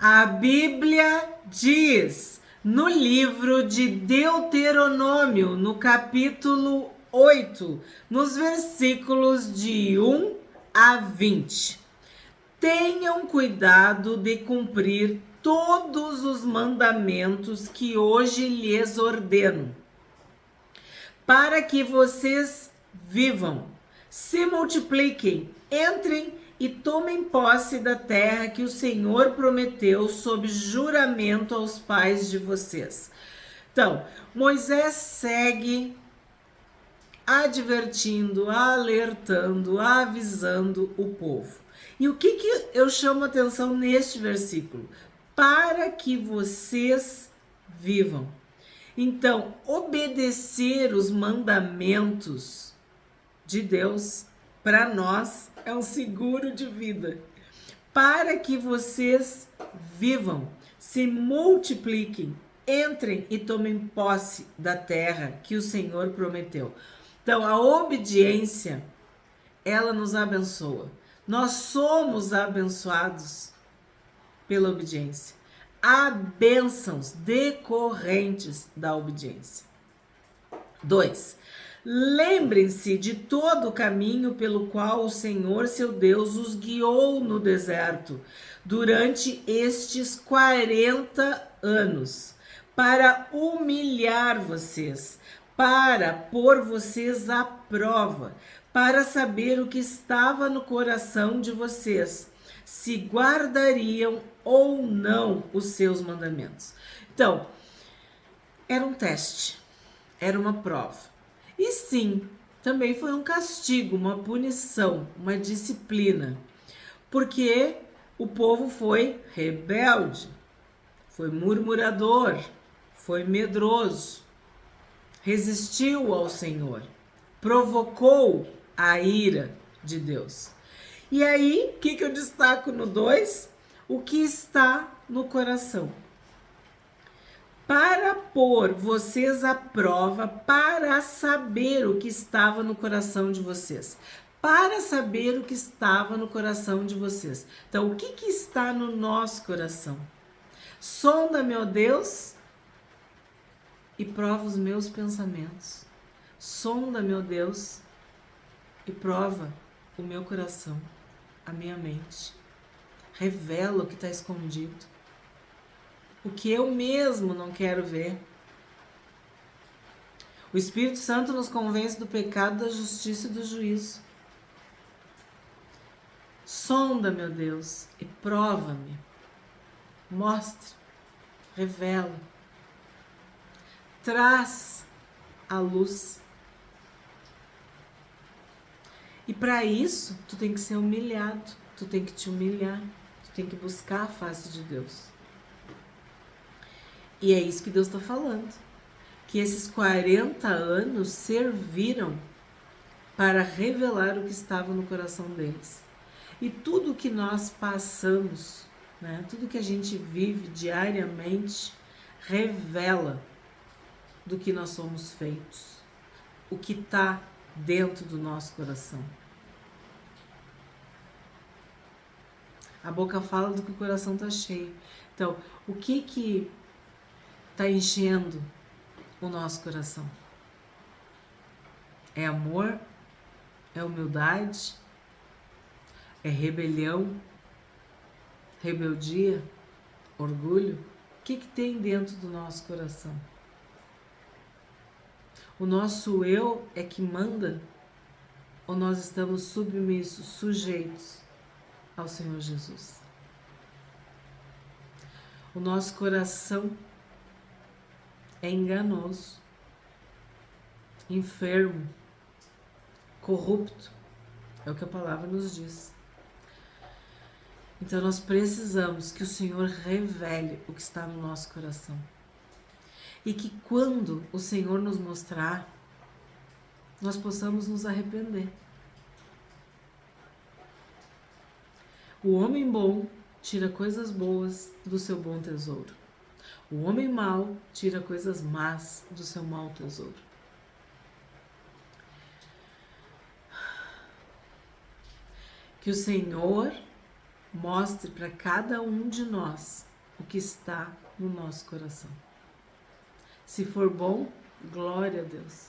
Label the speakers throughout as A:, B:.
A: A Bíblia diz no livro de Deuteronômio, no capítulo 8, nos versículos de 1 a 20. Tenham cuidado de cumprir todos os mandamentos que hoje lhes ordeno, para que vocês vivam, se multipliquem, entrem e tomem posse da terra que o Senhor prometeu sob juramento aos pais de vocês. Então, Moisés segue advertindo, alertando, avisando o povo. E o que eu chamo a atenção neste versículo? Para que vocês vivam. Então, obedecer os mandamentos de Deus para nós é um seguro de vida. Para que vocês vivam, se multipliquem, entrem e tomem posse da terra que o Senhor prometeu. Então, a obediência, ela nos abençoa. Nós somos abençoados pela obediência. Há bênçãos decorrentes da obediência. 2. Lembrem-se de todo o caminho pelo qual o Senhor, seu Deus, os guiou no deserto durante estes 40 anos, para humilhar vocês, para pôr vocês à prova, para saber o que estava no coração de vocês, se guardariam ou não os seus mandamentos. Então, era um teste, era uma prova. E sim, também foi um castigo, uma punição, uma disciplina, porque o povo foi rebelde, foi murmurador, foi medroso, resistiu ao Senhor, provocou a ira de Deus. E aí, o que eu destaco no 2? O que está no coração. Para pôr vocês à prova, para saber o que estava no coração de vocês. Para saber o que estava no coração de vocês. Então, o que está no nosso coração? Sonda-me, ó Deus, e prova os meus pensamentos. Sonda-me, ó Deus, e prova o meu coração, a minha mente. Revela o que está escondido. O que eu mesmo não quero ver. O Espírito Santo nos convence do pecado, da justiça e do juízo. Sonda, meu Deus, e prova-me. Mostra, revela. Traz a luz. E para isso, tu tem que ser humilhado, tu tem que te humilhar, tu tem que buscar a face de Deus. E é isso que Deus está falando. Que esses 40 anos serviram para revelar o que estava no coração deles. E tudo que nós passamos, né, tudo que a gente vive diariamente, revela do que nós somos feitos. O que está dentro do nosso coração. A boca fala do que o coração está cheio. Então, o que está enchendo o nosso coração? É amor? É humildade? É rebelião? Rebeldia? Orgulho? O que tem dentro do nosso coração? O nosso eu é que manda? Ou nós estamos submissos, sujeitos ao Senhor Jesus? O nosso coração é enganoso, enfermo, corrupto, é o que a palavra nos diz. Então nós precisamos que o Senhor revele o que está no nosso coração. E que quando o Senhor nos mostrar, nós possamos nos arrepender. O homem bom tira coisas boas do seu bom tesouro. O homem mau tira coisas más do seu mau tesouro. Que o Senhor mostre para cada um de nós o que está no nosso coração. Se for bom, glória a Deus.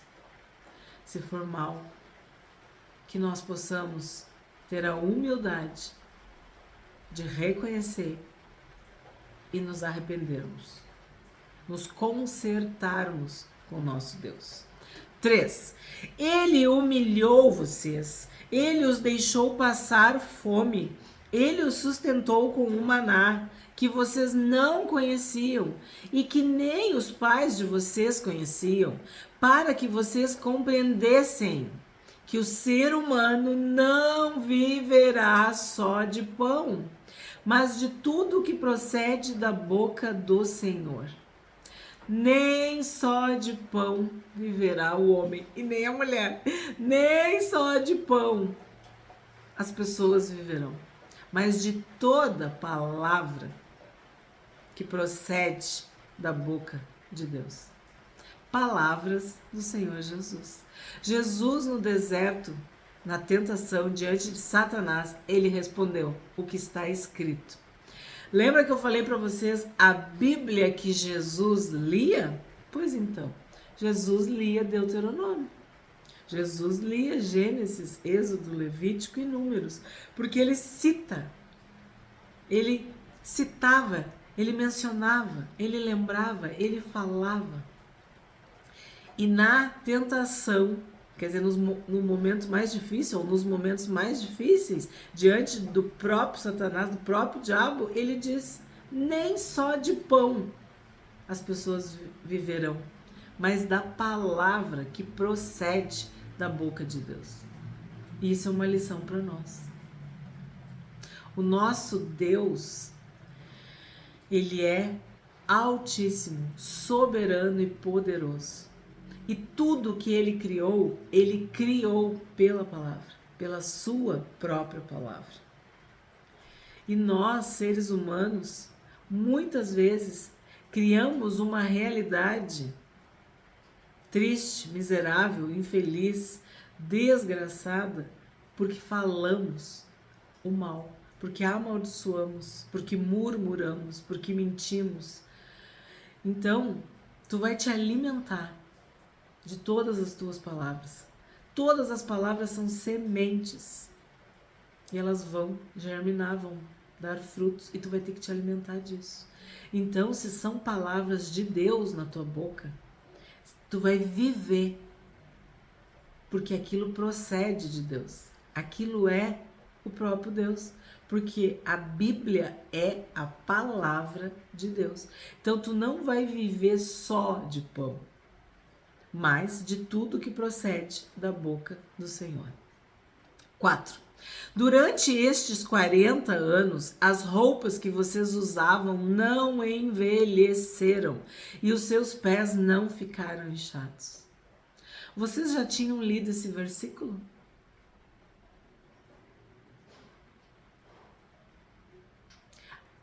A: Se for mal, que nós possamos ter a humildade de reconhecer e nos arrependermos, nos consertarmos com o nosso Deus. 3. Ele humilhou vocês, ele os deixou passar fome, ele os sustentou com um maná que vocês não conheciam e que nem os pais de vocês conheciam, para que vocês compreendessem que o ser humano não viverá só de pão, mas de tudo que procede da boca do Senhor. Nem só de pão viverá o homem e nem a mulher, nem só de pão as pessoas viverão, mas de toda palavra que procede da boca de Deus. Palavras do Senhor Jesus. Jesus no deserto, na tentação diante de Satanás, ele respondeu o que está escrito. Lembra que eu falei para vocês a Bíblia que Jesus lia? Pois então, Jesus lia Deuteronômio. Jesus lia Gênesis, Êxodo, Levítico e Números, porque ele citava, ele mencionava, ele lembrava, ele falava. E na tentação, quer dizer, no momento mais difícil, ou nos momentos mais difíceis, diante do próprio Satanás, do próprio diabo, ele diz: nem só de pão as pessoas viverão, mas da palavra que procede da boca de Deus. E isso é uma lição para nós. O nosso Deus, ele é altíssimo, soberano e poderoso. E tudo que ele criou pela palavra, pela sua própria palavra. E nós, seres humanos, muitas vezes criamos uma realidade triste, miserável, infeliz, desgraçada, porque falamos o mal, porque amaldiçoamos, porque murmuramos, porque mentimos. Então, tu vai te alimentar de todas as tuas palavras. Todas as palavras são sementes. E elas vão germinar, vão dar frutos. E tu vai ter que te alimentar disso. Então, se são palavras de Deus na tua boca, tu vai viver. Porque aquilo procede de Deus. Aquilo é o próprio Deus. Porque a Bíblia é a palavra de Deus. Então, tu não vai viver só de pão, mas de tudo que procede da boca do Senhor. 4. Durante estes 40 anos, as roupas que vocês usavam não envelheceram e os seus pés não ficaram inchados. Vocês já tinham lido esse versículo?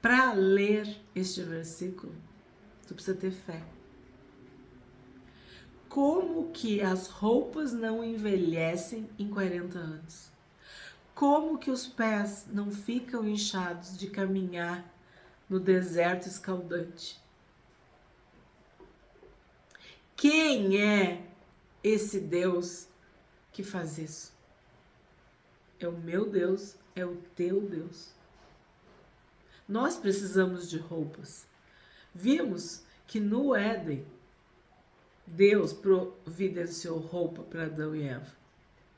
A: Para ler este versículo, tu precisa ter fé. Como que as roupas não envelhecem em 40 anos? Como que os pés não ficam inchados de caminhar no deserto escaldante? Quem é esse Deus que faz isso? É o meu Deus, é o teu Deus. Nós precisamos de roupas. Vimos que no Éden, Deus providenciou roupa para Adão e Eva.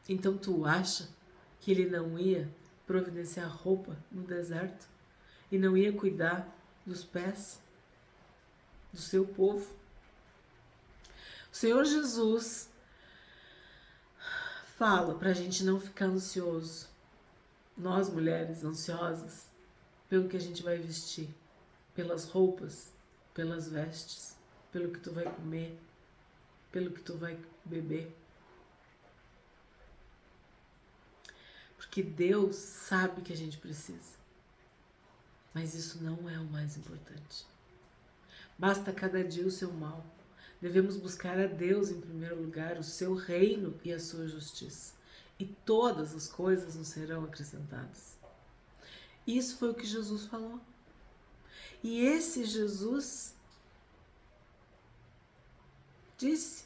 A: Então tu acha que ele não ia providenciar roupa no deserto? E não ia cuidar dos pés do seu povo? O Senhor Jesus fala para a gente não ficar ansioso. Nós, mulheres, ansiosas pelo que a gente vai vestir, pelas roupas, pelas vestes, pelo que tu vai comer, pelo que tu vai beber. Porque Deus sabe que a gente precisa. Mas isso não é o mais importante. Basta cada dia o seu mal. Devemos buscar a Deus em primeiro lugar, o seu reino e a sua justiça. E todas as coisas nos serão acrescentadas. Isso foi o que Jesus falou. E esse Jesus disse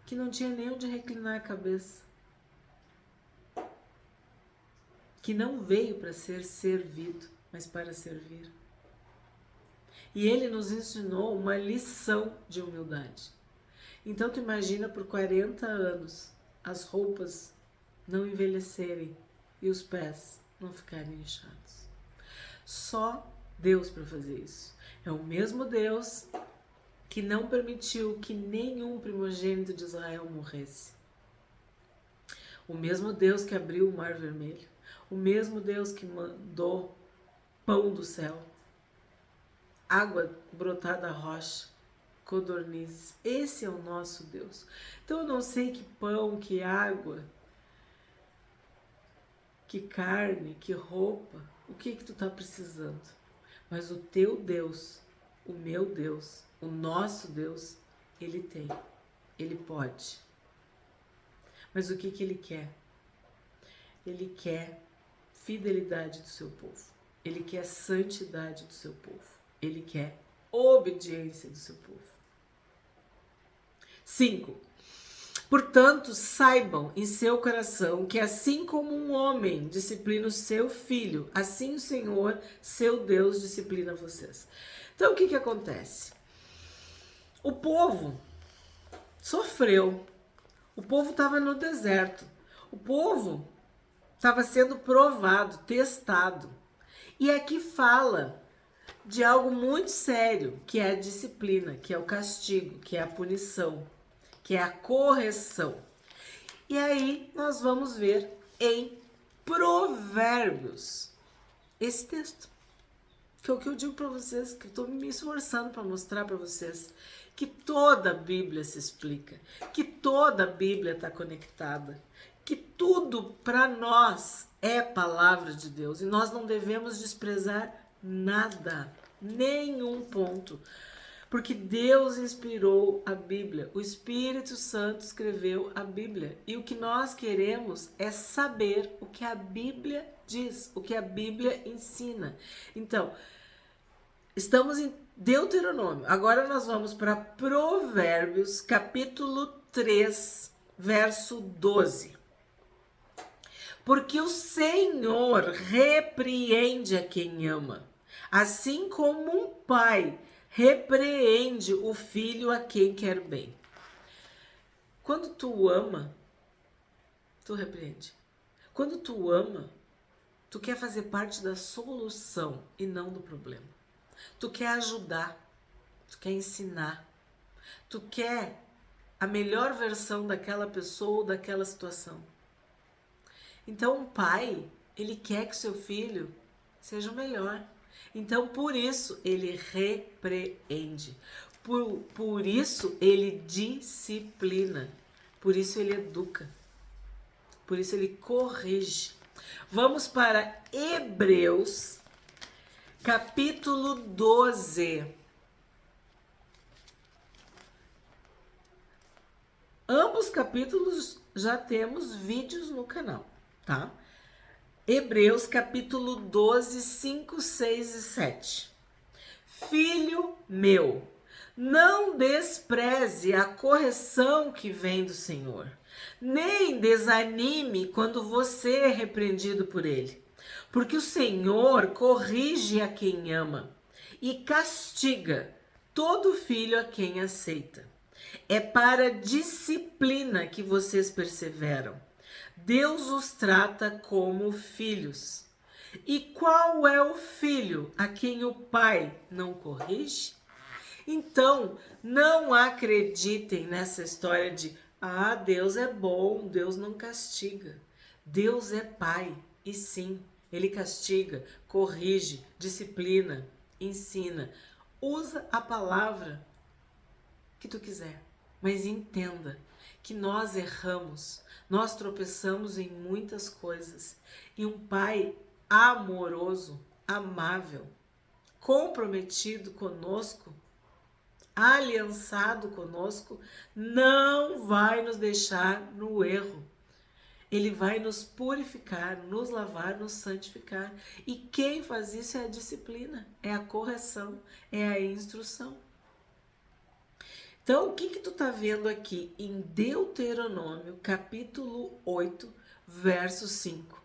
A: que não tinha nem onde reclinar a cabeça, que não veio para ser servido, mas para servir. E ele nos ensinou uma lição de humildade. Então tu imagina por 40 anos as roupas não envelhecerem e os pés não ficarem inchados. Só Deus para fazer isso. É o mesmo Deus que não permitiu que nenhum primogênito de Israel morresse. O mesmo Deus que abriu o Mar Vermelho. O mesmo Deus que mandou pão do céu, água brotar da rocha, codornizes. Esse é o nosso Deus. Então eu não sei que pão, que água, que carne, que roupa, o que tu tá precisando. Mas o teu Deus, o meu Deus, o nosso Deus, ele tem, ele pode. Mas o que ele quer? Ele quer fidelidade do seu povo. Ele quer santidade do seu povo. Ele quer obediência do seu povo. 5. Portanto, saibam em seu coração que assim como um homem disciplina o seu filho, assim o Senhor, seu Deus, disciplina vocês. Então, o que acontece? O povo sofreu. O povo estava no deserto. O povo estava sendo provado, testado. E aqui fala de algo muito sério, que é a disciplina, que é o castigo, que é a punição, que é a correção. E aí nós vamos ver em Provérbios esse texto, que é o que eu digo para vocês, que eu estou me esforçando para mostrar para vocês, que toda a Bíblia se explica, que toda a Bíblia está conectada, que tudo para nós é palavra de Deus e nós não devemos desprezar nada, nenhum ponto, porque Deus inspirou a Bíblia, o Espírito Santo escreveu a Bíblia e o que nós queremos é saber o que a Bíblia diz, o que a Bíblia ensina. Então, estamos em Deuteronômio, agora nós vamos para Provérbios, capítulo 3, verso 12. Porque o Senhor repreende a quem ama, assim como um pai repreende o filho a quem quer bem. Quando tu ama, tu repreende. Quando tu ama, tu quer fazer parte da solução e não do problema. Tu quer ajudar, tu quer ensinar, tu quer a melhor versão daquela pessoa ou daquela situação. Então, um pai, ele quer que seu filho seja o melhor. Então, por isso, ele repreende. Por isso, ele disciplina. Por isso, ele educa. Por isso, ele corrige. Vamos para Hebreus, capítulo 12. Ambos capítulos já temos vídeos no canal, tá? Hebreus capítulo 12, 5, 6 e 7. Filho meu, não despreze a correção que vem do Senhor, nem desanime quando você é repreendido por ele. Porque o Senhor corrige a quem ama e castiga todo filho a quem aceita. É para a disciplina que vocês perseveram. Deus os trata como filhos. E qual é o filho a quem o pai não corrige? Então, não acreditem nessa história de Deus é bom, Deus não castiga. Deus é pai e sim, ele castiga, corrige, disciplina, ensina. Usa a palavra que tu quiser, mas entenda que nós erramos, nós tropeçamos em muitas coisas e um pai amoroso, amável, comprometido conosco, aliançado conosco, não vai nos deixar no erro. Ele vai nos purificar, nos lavar, nos santificar. E quem faz isso é a disciplina, é a correção, é a instrução. Então, o que tu tá vendo aqui em Deuteronômio, capítulo 8, verso 5?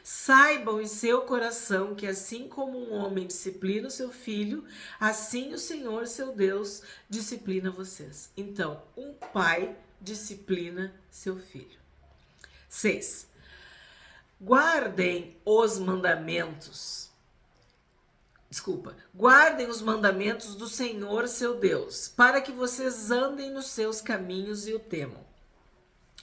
A: Saibam em seu coração que assim como um homem disciplina o seu filho, assim o Senhor, seu Deus, disciplina vocês. Então, um pai disciplina seu filho. 6. Guardem os mandamentos do Senhor, seu Deus, para que vocês andem nos seus caminhos e o temam.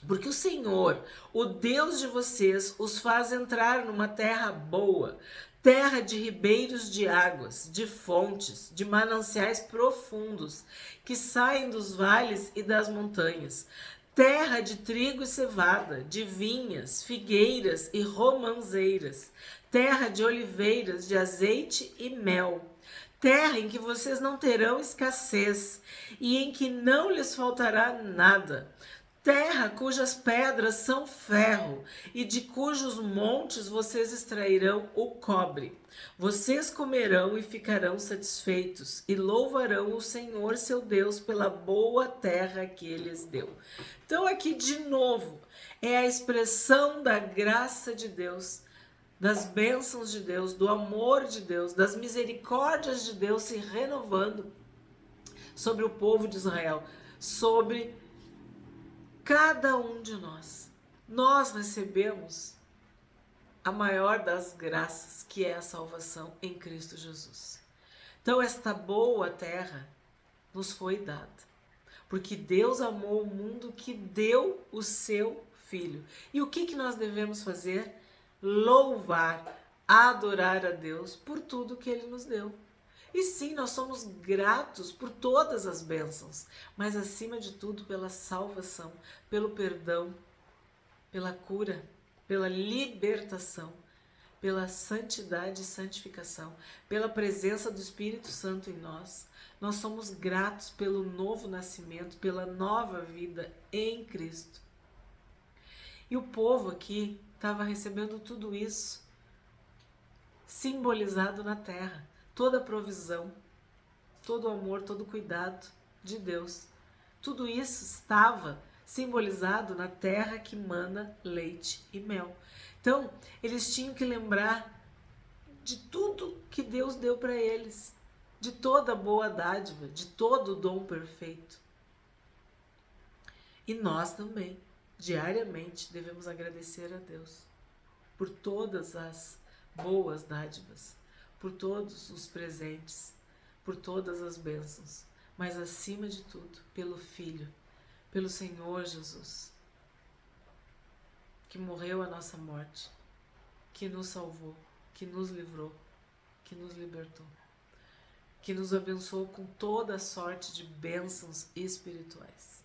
A: Porque o Senhor, o Deus de vocês, os faz entrar numa terra boa, terra de ribeiros de águas, de fontes, de mananciais profundos, que saem dos vales e das montanhas, terra de trigo e cevada, de vinhas, figueiras e romanzeiras, terra de oliveiras, de azeite e mel, terra em que vocês não terão escassez e em que não lhes faltará nada, terra cujas pedras são ferro e de cujos montes vocês extrairão o cobre. Vocês comerão e ficarão satisfeitos e louvarão o Senhor seu Deus pela boa terra que ele lhes deu. Então aqui de novo é a expressão da graça de Deus, das bênçãos de Deus, do amor de Deus, das misericórdias de Deus se renovando sobre o povo de Israel, sobre cada um de nós. Nós recebemos a maior das graças, que é a salvação em Cristo Jesus. Então esta boa terra nos foi dada, porque Deus amou o mundo que deu o seu Filho. E o que nós devemos fazer? Louvar, adorar a Deus por tudo que Ele nos deu. E sim, nós somos gratos por todas as bênçãos, mas acima de tudo pela salvação, pelo perdão, pela cura, pela libertação, pela santidade e santificação, pela presença do Espírito Santo em nós. Nós somos gratos pelo novo nascimento, pela nova vida em Cristo. E o povo aqui estava recebendo tudo isso simbolizado na terra. Toda a provisão, todo o amor, todo o cuidado de Deus. Tudo isso estava simbolizado na terra que mana leite e mel. Então, eles tinham que lembrar de tudo que Deus deu para eles, de toda a boa dádiva, de todo o dom perfeito. E nós também, diariamente, devemos agradecer a Deus por todas as boas dádivas, por todos os presentes, por todas as bênçãos, mas acima de tudo, pelo Filho, pelo Senhor Jesus, que morreu a nossa morte, que nos salvou, que nos livrou, que nos libertou, que nos abençoou com toda a sorte de bênçãos espirituais.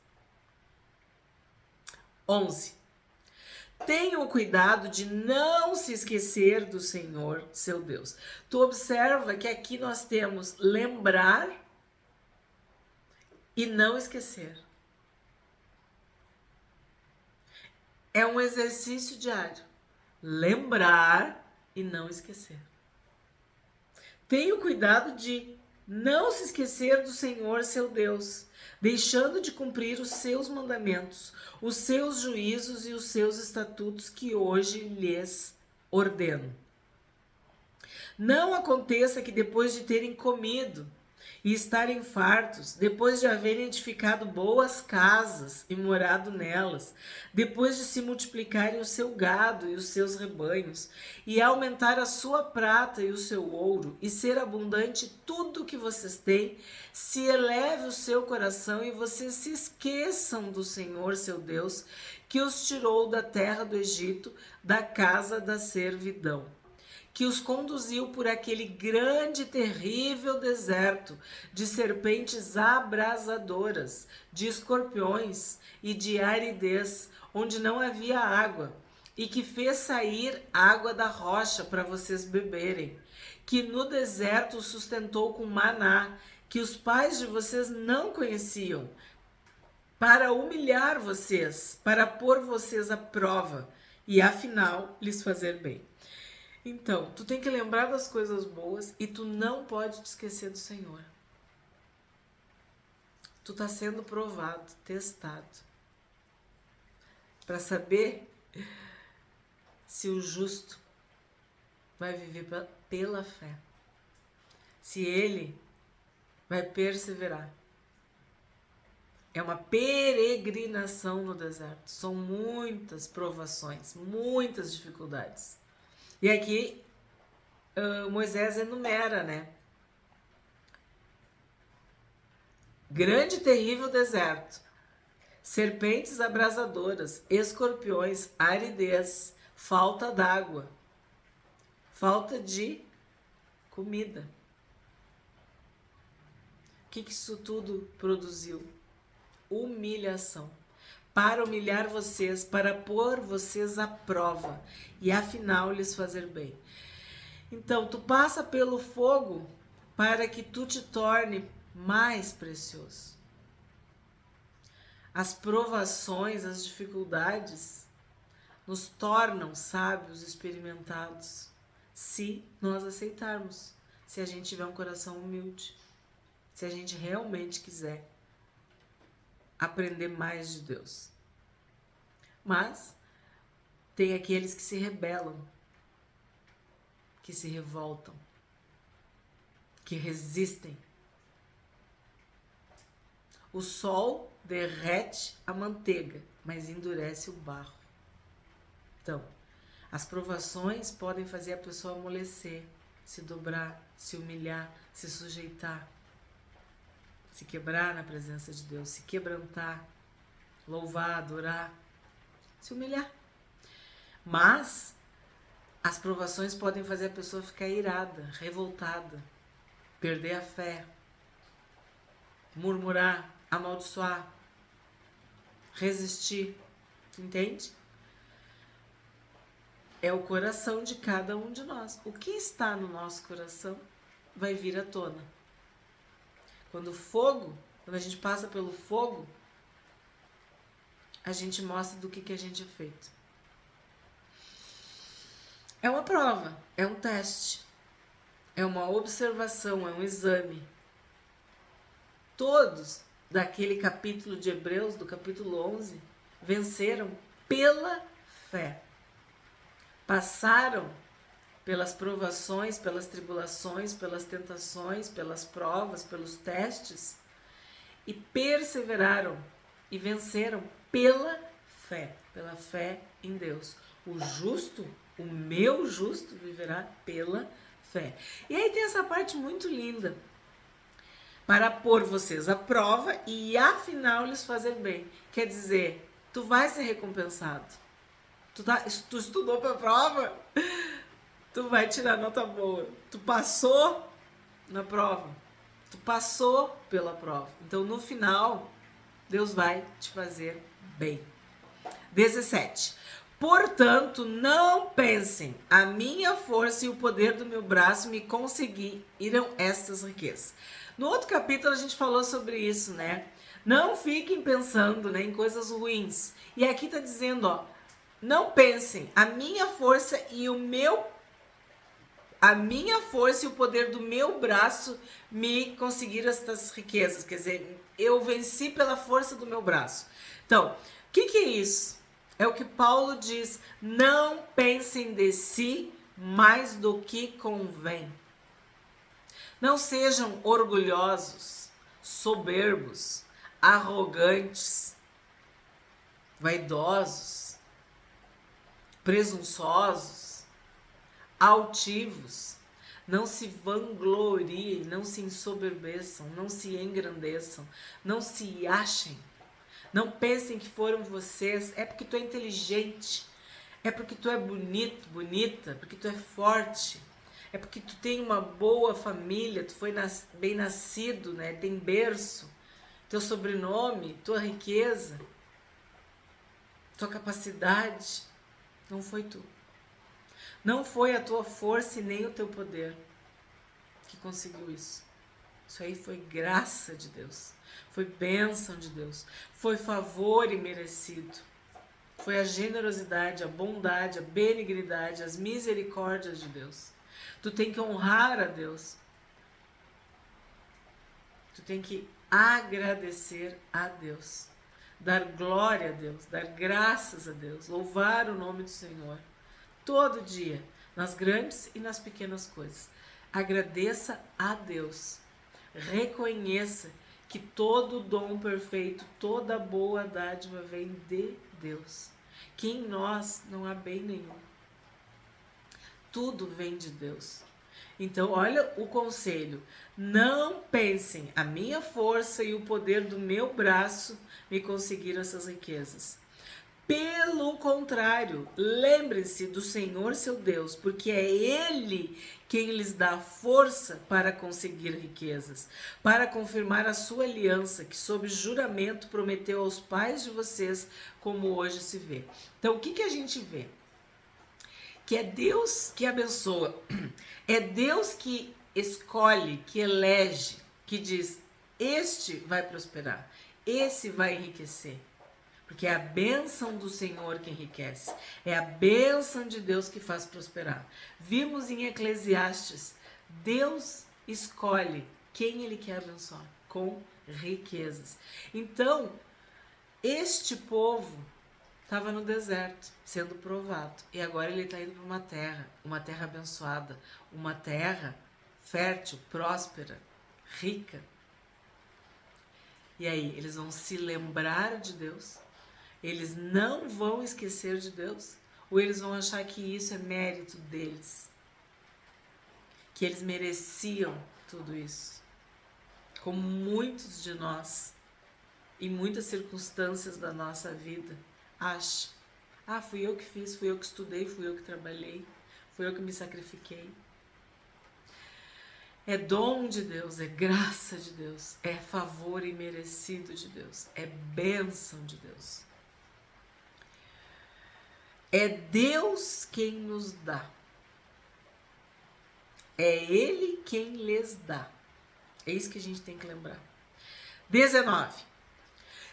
A: 11. Tenham cuidado de não se esquecer do Senhor, seu Deus. Tu observa que aqui nós temos lembrar e não esquecer. É um exercício diário. Lembrar e não esquecer. Tenham cuidado de não se esquecer do Senhor, seu Deus, deixando de cumprir os seus mandamentos, os seus juízos e os seus estatutos que hoje lhes ordeno. Não aconteça que depois de terem comido e estarem fartos, depois de haverem edificado boas casas e morado nelas, depois de se multiplicarem o seu gado e os seus rebanhos, e aumentar a sua prata e o seu ouro, e ser abundante tudo que vocês têm, se eleve o seu coração e vocês se esqueçam do Senhor, seu Deus, que os tirou da terra do Egito, da casa da servidão, que os conduziu por aquele grande e terrível deserto, de serpentes abrasadoras, de escorpiões e de aridez, onde não havia água, e que fez sair água da rocha para vocês beberem, que no deserto os sustentou com maná, que os pais de vocês não conheciam, para humilhar vocês, para pôr vocês à prova, e afinal lhes fazer bem. Então, tu tem que lembrar das coisas boas e tu não pode te esquecer do Senhor. Tu tá sendo provado, testado, para saber se o justo vai viver pela fé, se ele vai perseverar. É uma peregrinação no deserto. São muitas provações, muitas dificuldades. E aqui Moisés enumera, né? Grande e terrível deserto, serpentes abrasadoras, escorpiões, aridez, falta d'água, falta de comida. O que isso tudo produziu? Humilhação. Para humilhar vocês, para pôr vocês à prova e afinal lhes fazer bem. Então, tu passa pelo fogo para que tu te torne mais precioso. As provações, as dificuldades nos tornam sábios, experimentados, se nós aceitarmos, se a gente tiver um coração humilde, se a gente realmente quiser aprender mais de Deus. Mas tem aqueles que se rebelam, que se revoltam, que resistem. O sol derrete a manteiga, mas endurece o barro. Então, as provações podem fazer a pessoa amolecer, se dobrar, se humilhar, se sujeitar, se quebrar na presença de Deus, se quebrantar, louvar, adorar, se humilhar. Mas as provações podem fazer a pessoa ficar irada, revoltada, perder a fé, murmurar, amaldiçoar, resistir, entende? É o coração de cada um de nós. O que está no nosso coração vai vir à tona. Quando a gente passa pelo fogo, a gente mostra do que a gente é feito. É uma prova, é um teste, é uma observação, é um exame. Todos daquele capítulo de Hebreus, do capítulo 11, venceram pela fé. Passaram pelas provações, pelas tribulações, pelas tentações, pelas provas, pelos testes e perseveraram e venceram pela fé em Deus. O justo, o meu justo, viverá pela fé. E aí tem essa parte muito linda. Para pôr vocês à prova e afinal lhes fazer bem. Quer dizer, tu vai ser recompensado. Tu estudou para a prova, tu vai tirar nota boa. Tu passou na prova. Tu passou pela prova. Então, no final, Deus vai te fazer bem. 17. Portanto, não pensem, a minha força e o poder do meu braço me conseguiram estas riquezas. No outro capítulo a gente falou sobre isso, né? Não fiquem pensando, né, em coisas ruins. E aqui tá dizendo, ó, não pensem, a minha força e o poder do meu braço me conseguiram estas riquezas. Quer dizer, eu venci pela força do meu braço. Então, o que é isso? É o que Paulo diz, não pensem de si mais do que convém. Não sejam orgulhosos, soberbos, arrogantes, vaidosos, presunçosos, altivos. Não se vangloriem, não se ensoberbeçam, não se engrandeçam, não se achem. Não pensem que foram vocês, é porque tu é inteligente, é porque tu é bonito, bonita, porque tu é forte, é porque tu tem uma boa família, tu foi bem nascido, né? Tem berço, teu sobrenome, tua riqueza, tua capacidade. Não foi tu. Não foi a tua força e nem o teu poder que conseguiu isso. Isso aí foi graça de Deus, foi bênção de Deus, foi favor imerecido, foi a generosidade, a bondade, a benignidade, as misericórdias de Deus. Tu tem que honrar a Deus. Tu tem que agradecer a Deus. Dar glória a Deus, dar graças a Deus, louvar o nome do Senhor. Todo dia, nas grandes e nas pequenas coisas. Agradeça a Deus. Reconheça que todo dom perfeito, toda boa dádiva vem de Deus. Que em nós não há bem nenhum. Tudo vem de Deus. Então, olha o conselho. Não pensem, a minha força e o poder do meu braço me conseguiram essas riquezas. Pelo contrário, lembrem-se do Senhor seu Deus, porque é Ele quem lhes dá força para conseguir riquezas, para confirmar a sua aliança, que sob juramento prometeu aos pais de vocês, como hoje se vê. Então, o que a gente vê? Que é Deus que abençoa, é Deus que escolhe, que elege, que diz, este vai prosperar, esse vai enriquecer. Porque é a bênção do Senhor que enriquece. É a bênção de Deus que faz prosperar. Vimos em Eclesiastes, Deus escolhe quem Ele quer abençoar com riquezas. Então, este povo estava no deserto, sendo provado. E agora ele está indo para uma terra abençoada, uma terra fértil, próspera, rica. E aí, eles vão se lembrar de Deus? Eles não vão esquecer de Deus? Ou eles vão achar que isso é mérito deles? Que eles mereciam tudo isso? Como muitos de nós, em muitas circunstâncias da nossa vida, acham. Ah, fui eu que fiz, fui eu que estudei, fui eu que trabalhei, fui eu que me sacrifiquei. É dom de Deus, é graça de Deus, é favor imerecido de Deus, é bênção de Deus. É Deus quem nos dá. É Ele quem lhes dá. É isso que a gente tem que lembrar. 19.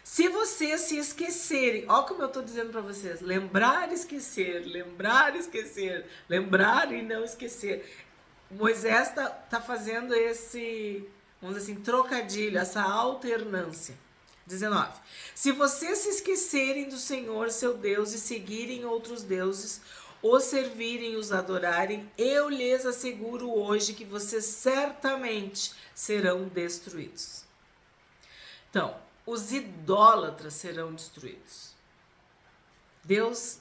A: Se vocês se esquecerem, ó como eu estou dizendo para vocês, lembrar e esquecer, lembrar e esquecer, lembrar e não esquecer. Moisés tá fazendo esse, vamos dizer assim, trocadilho, essa alternância. 19. Se vocês se esquecerem do Senhor, seu Deus, e seguirem outros deuses, os servirem e os adorarem, eu lhes asseguro hoje que vocês certamente serão destruídos. Então, os idólatras serão destruídos. Deus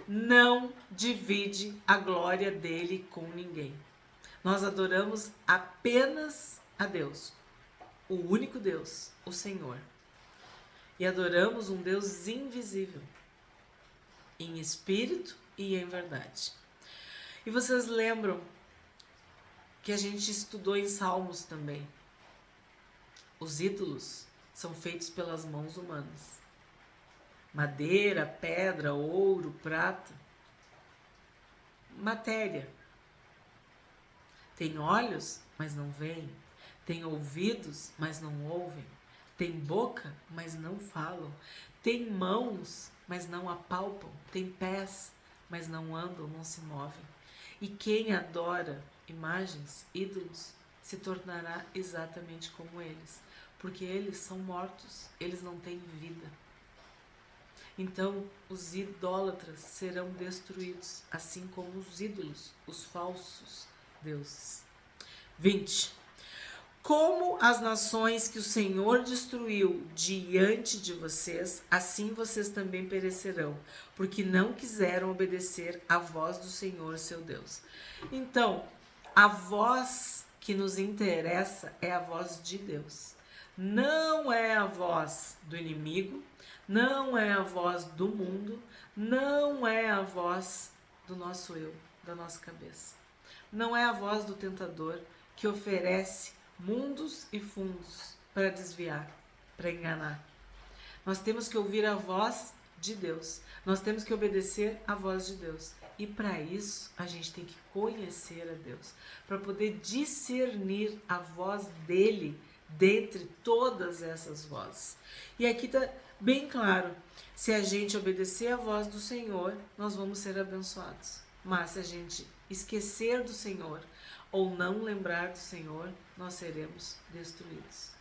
A: não divide a glória dele com ninguém. Nós adoramos apenas a Deus, o único Deus, o Senhor. E adoramos um Deus invisível, em espírito e em verdade. E vocês lembram que a gente estudou em Salmos também. Os ídolos são feitos pelas mãos humanas. Madeira, pedra, ouro, prata. Matéria. Tem olhos, mas não veem. Tem ouvidos, mas não ouvem. Tem boca, mas não falam. Tem mãos, mas não apalpam. Tem pés, mas não andam, não se movem. E quem adora imagens, ídolos, se tornará exatamente como eles. Porque eles são mortos, eles não têm vida. Então, os idólatras serão destruídos, assim como os ídolos, os falsos deuses. 20. Como as nações que o Senhor destruiu diante de vocês, assim vocês também perecerão, porque não quiseram obedecer à voz do Senhor, seu Deus. Então, a voz que nos interessa é a voz de Deus. Não é a voz do inimigo, não é a voz do mundo, não é a voz do nosso eu, da nossa cabeça. Não é a voz do tentador que oferece mundos e fundos para desviar, para enganar. Nós temos que ouvir a voz de Deus. Nós temos que obedecer à voz de Deus. E para isso, a gente tem que conhecer a Deus, para poder discernir a voz dele dentre todas essas vozes. E aqui está bem claro, se a gente obedecer a voz do Senhor, nós vamos ser abençoados. Mas se a gente esquecer do Senhor ou não lembrar do Senhor, nós seremos destruídos.